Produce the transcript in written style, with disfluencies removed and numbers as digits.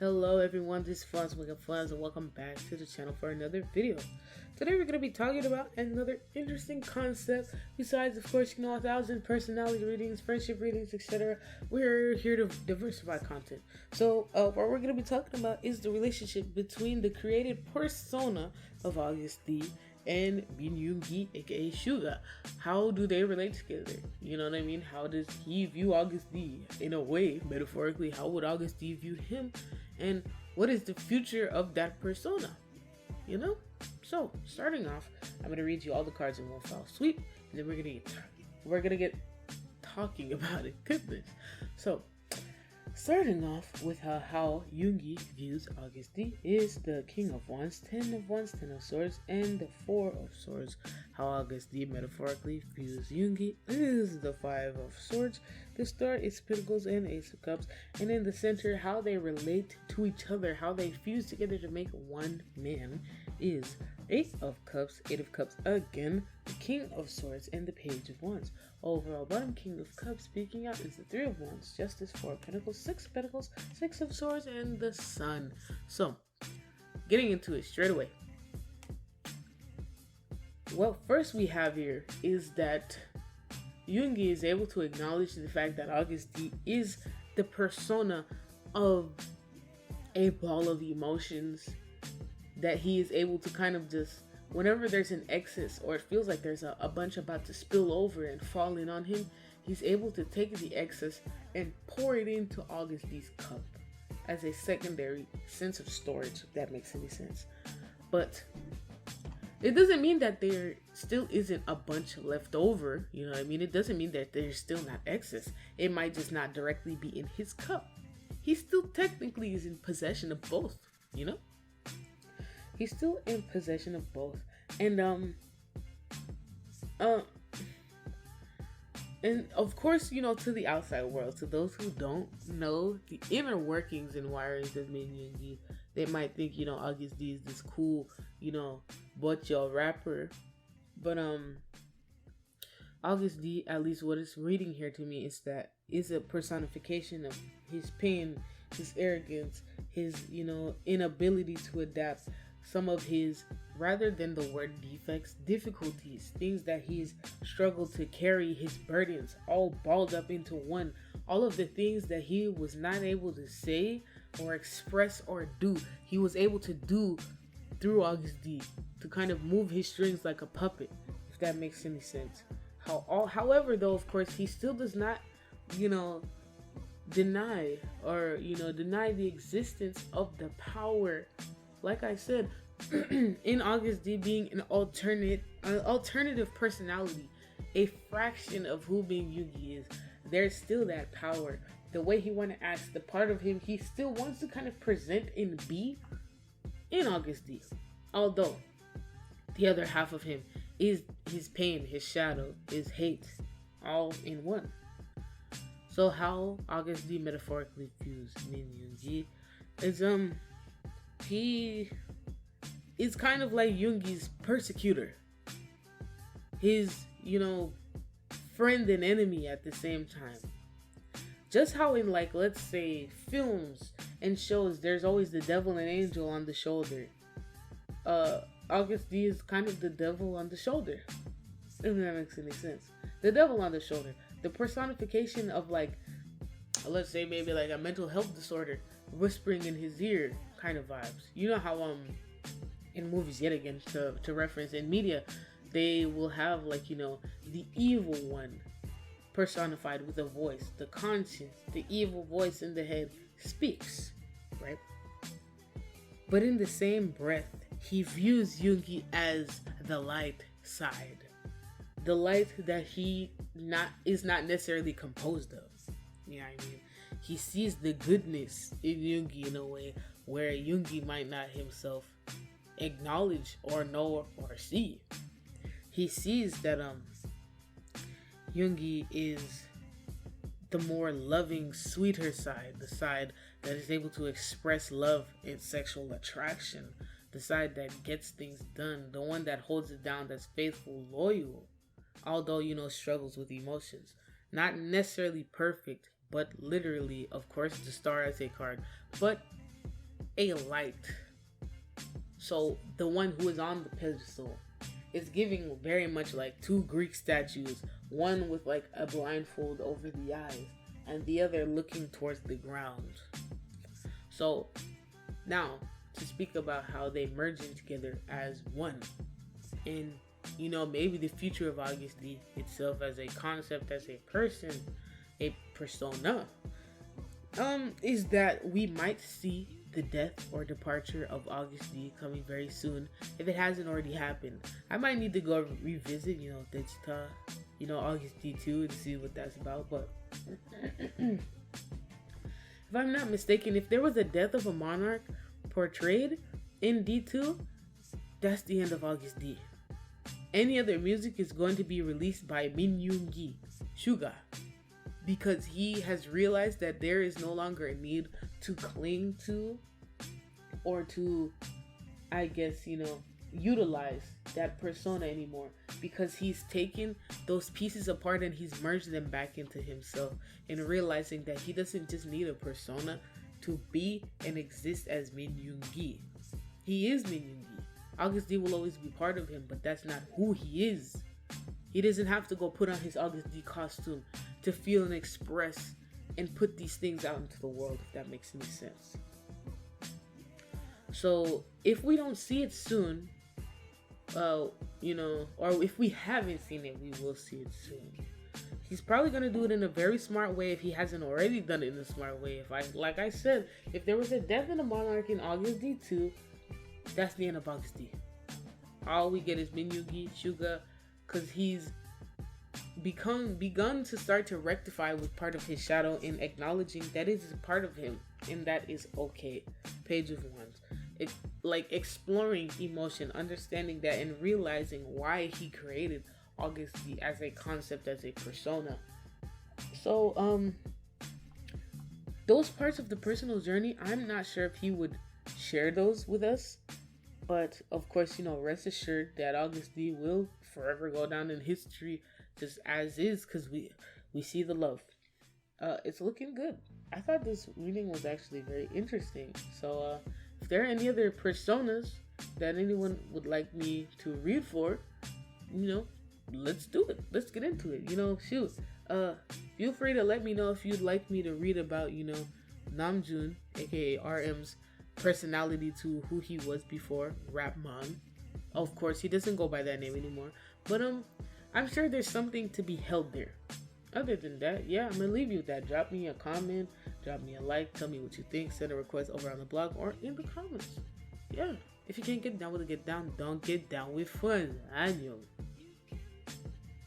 Hello everyone, this is Fonz and welcome back to the channel for another video. Today we're going to be talking about another interesting concept besides, of course, 1,000 personality readings, friendship readings, etc. We're here to diversify content. So what we're going to be talking about is the relationship between the created persona of AgustD and Min Yoongi, aka Suga. How do they relate together? You know what I mean? How does he view AgustD? In a way, metaphorically, how would AgustD view him? And what is the future of that persona? You know? So, starting off, I'm going to read you all the cards in one foul sweep, and then we're gonna get talking about it. Goodness. So, starting off with how Yoongi views AgustD is the King of Wands, 10 of Wands, 10 of Swords, and the 4 of Swords. How AgustD metaphorically views Yoongi is the 5 of Swords, the Star is Pentacles, and Ace of Cups. And in the center, how they relate to each other, how they fuse together to make one man is 8 of Cups, 8 of Cups again, the King of Swords, and the Page of Wands. Overall bottom, King of Cups speaking out is the 3 of Wands, Justice, 4 of Pentacles, 6 of Pentacles, 6 of Swords, and the Sun. So, getting into it straight away. What first we have here is that Yoongi is able to acknowledge the fact that AgustD is the persona of a ball of emotions, that he is able to kind of just, whenever there's an excess or it feels like there's a bunch about to spill over and fall in on him, he's able to take the excess and pour it into AgustD's cup as a secondary sense of storage, if that makes any sense. But it doesn't mean that there still isn't a bunch left over, you know what I mean? It doesn't mean that there's still not excess. It might just not directly be in his cup. He still technically is in possession of both, you know? He's still in possession of both. And of course, you know, to the outside world, to those who don't know the inner workings and wirings of Min Yoongi, they might think, you know, AgustD is this cool, you know, butch rapper. But AgustD, at least what it's reading here to me, is a personification of his pain, his arrogance, his, you know, inability to adapt, some of his, rather than the word defects, difficulties, things that he's struggled to carry, his burdens, all balled up into one. All of the things that he was not able to say or express or do, he was able to do through AgustD, to kind of move his strings like a puppet, if that makes any sense. However, though, of course, he still does not, you know, deny the existence of the power, like I said, in AgustD being an alternative personality, a fraction of who Min Yoongi is. There's still that power. The way he want to act, the part of him he still wants to kind of present and be in AgustD. Although the other half of him is his pain, his shadow, his hate, all in one. So how AgustD metaphorically views Min Yoongi is he is kind of like Yoongi's persecutor, his, you know, friend and enemy at the same time. Just how in, like, let's say films and shows, there's always the devil and angel on the shoulder. AgustD is kind of the devil on the shoulder, if that makes any sense. The devil on the shoulder, the personification of, like, let's say maybe like a mental health disorder whispering in his ear kind of vibes. You know how in movies, yet again, to reference, in media, they will have, like, you know, the evil one personified with a voice, the conscience, the evil voice in the head speaks, right? But in the same breath, he views Yoongi as the light side, the light that he is not necessarily composed of. You know what I mean? He sees the goodness in Yoongi in a way where Yoongi might not himself acknowledge or know or see. He sees that Yoongi is the more loving, sweeter side, the side that is able to express love and sexual attraction, the side that gets things done, the one that holds it down, that's faithful, loyal, although, you know, struggles with emotions. Not necessarily perfect, but literally, of course, the Star as a card, but a light. So the one who is on the pedestal is giving very much like two Greek statues, one with like a blindfold over the eyes and the other looking towards the ground. So now to speak about how they merge in together as one, and maybe the future of AgustD itself as a concept, as a person, a persona, is that we might see the death or departure of AgustD coming very soon if it hasn't already happened. I might need to go revisit, Dejita, AgustD 2 and see what that's about. But if I'm not mistaken, if there was a death of a monarch portrayed in D2, that's the end of AgustD. Any other music is going to be released by Min Yoongi, Suga, because he has realized that there is no longer a need to cling to or to, I guess, utilize that persona anymore, because he's taken those pieces apart and he's merged them back into himself, and realizing that he doesn't just need a persona to be and exist as Min Yoongi. He is Min Yoongi. AgustD will always be part of him, but that's not who he is. He doesn't have to go put on his AgustD costume to feel and express and put these things out into the world, if that makes any sense. So if we don't see it soon, or if we haven't seen it, we will see it soon. He's probably gonna do it in a very smart way if he hasn't already done it in a smart way. Like I said, if there was a death in a monarch in AgustD 2, that's the end of AgustD. All we get is Min Yoongi, Suga, because he's begun to start to rectify with part of his shadow in acknowledging that it is a part of him, and that is okay. Page of Wands. It's like exploring emotion, understanding that, and realizing why he created AgustD as a concept, as a persona. So those parts of the personal journey, I'm not sure if he would share those with us, but of course, rest assured that AgustD will forever go down in history just as is, because we see the love. It's looking good. I thought this reading was actually very interesting. So if there are any other personas that anyone would like me to read for, let's do it. Let's get into it. Shoot. Feel free to let me know if you'd like me to read about, Namjoon, aka RM's personality to who he was before, Rapman. Of course, he doesn't go by that name anymore. But I'm sure there's something to be held there. Other than that, yeah, I'm gonna leave you with that. Drop me a comment, drop me a like, tell me what you think, send a request over on the blog or in the comments. Yeah, if you can't get down with it, get down. Don't get down with fun. I know.